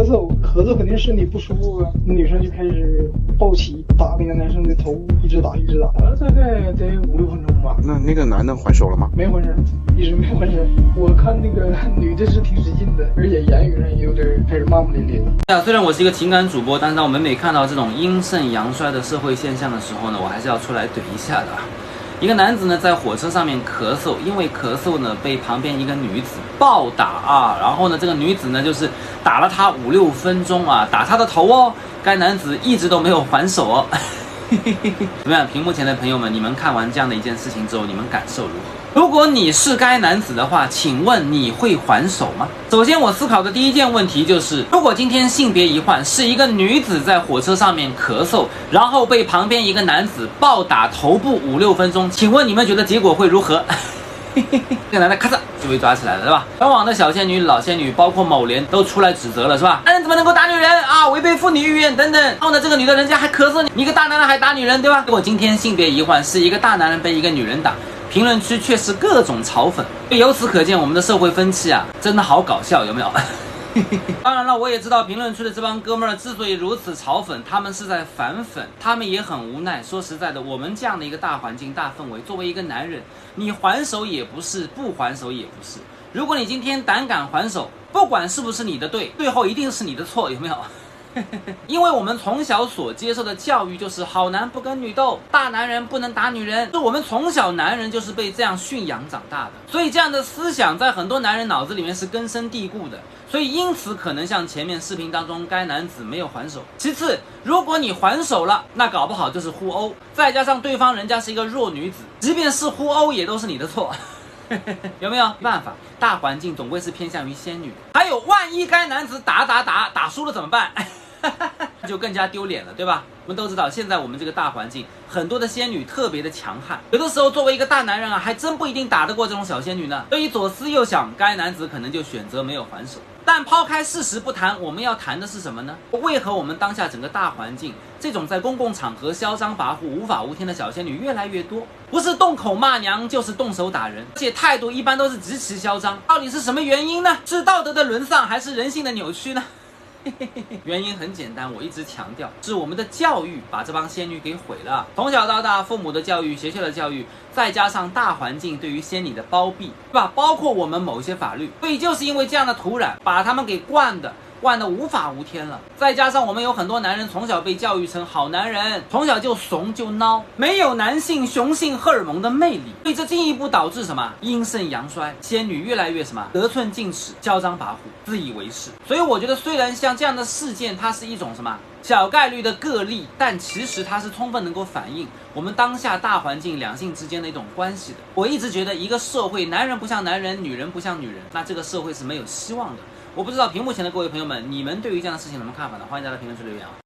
咳嗽肯定身体不舒服啊，女生就开始抱起打那个男生的头，一直打，打了大概得5、6分钟吧。那个男的还手了吗？没还手，一直没还手。我看那个女的是挺使劲的，而且言语上也有点开始骂骂咧咧的。虽然我是一个情感主播，但是当我们每看到这种阴盛阳衰的社会现象的时候呢，我还是要出来怼一下的。一个男子呢在火车上面咳嗽，因为咳嗽呢被旁边一个女子暴打啊，然后呢这个女子呢就是打了他5、6分钟啊，打他的头哦，该男子一直都没有还手哦。怎么样，屏幕前的朋友们，你们看完这样的一件事情之后，你们感受如何？如果你是该男子的话，请问你会还手吗？首先我思考的第一件问题就是，如果今天性别一换，是一个女子在火车上面咳嗽，然后被旁边一个男子暴打头部5、6分钟，请问你们觉得结果会如何？这个男的咔嚓就被抓起来了，对吧？全网的小仙女、老仙女，包括某莲都出来指责了，是吧？男人怎么能够打女人啊？违背妇女意愿等等。然后呢，这个女的人家还咳嗽，你一个大男人还打女人，对吧？如果今天性别一换，是一个大男人被一个女人打，评论区却是各种嘲讽。由此可见，我们的社会风气啊，真的好搞笑，有没有？当然了，我也知道评论区的这帮哥们儿之所以如此嘲讽，他们是在反粉，他们也很无奈。说实在的，我们这样的一个大环境、大氛围，作为一个男人，你还手也不是，不还手也不是。如果你今天胆敢还手，不管是不是你的对，最后一定是你的错，有没有？因为我们从小所接受的教育就是好男不跟女斗，大男人不能打女人，是我们从小男人就是被这样驯养长大的，所以这样的思想在很多男人脑子里面是根深蒂固的，所以因此可能像前面视频当中该男子没有还手。其次，如果你还手了，那搞不好就是互殴，再加上对方人家是一个弱女子，即便是互殴也都是你的错。有没有？没办法，大环境总归是偏向于仙女。还有，万一该男子打输了怎么办？就更加丢脸了，对吧？我们都知道，现在我们这个大环境，很多的仙女特别的强悍，有的时候作为一个大男人啊，还真不一定打得过这种小仙女呢。所以左思右想，该男子可能就选择没有还手。但抛开事实不谈，我们要谈的是什么呢？为何我们当下整个大环境，这种在公共场合嚣张跋扈、无法无天的小仙女越来越多？不是动口骂娘，就是动手打人，而且态度一般都是极其嚣张。到底是什么原因呢？是道德的沦丧，还是人性的扭曲呢？原因很简单，我一直强调，是我们的教育把这帮仙女给毁了。从小到大，父母的教育、学校的教育，再加上大环境对于仙女的包庇，对吧？包括我们某些法律，所以就是因为这样的土壤，把他们给惯得无法无天了。再加上我们有很多男人从小被教育成好男人，从小就怂就孬，没有男性雄性荷尔蒙的魅力，所以这进一步导致什么？阴盛阳衰，仙女越来越什么？得寸进尺，嚣张跋扈，自以为是。所以我觉得，虽然像这样的事件，它是一种什么小概率的个例，但其实它是充分能够反映我们当下大环境两性之间的一种关系的。我一直觉得，一个社会，男人不像男人，女人不像女人，那这个社会是没有希望的。我不知道屏幕前的各位朋友们，你们对于这样的事情有什么看法呢？欢迎大家在评论区留言啊。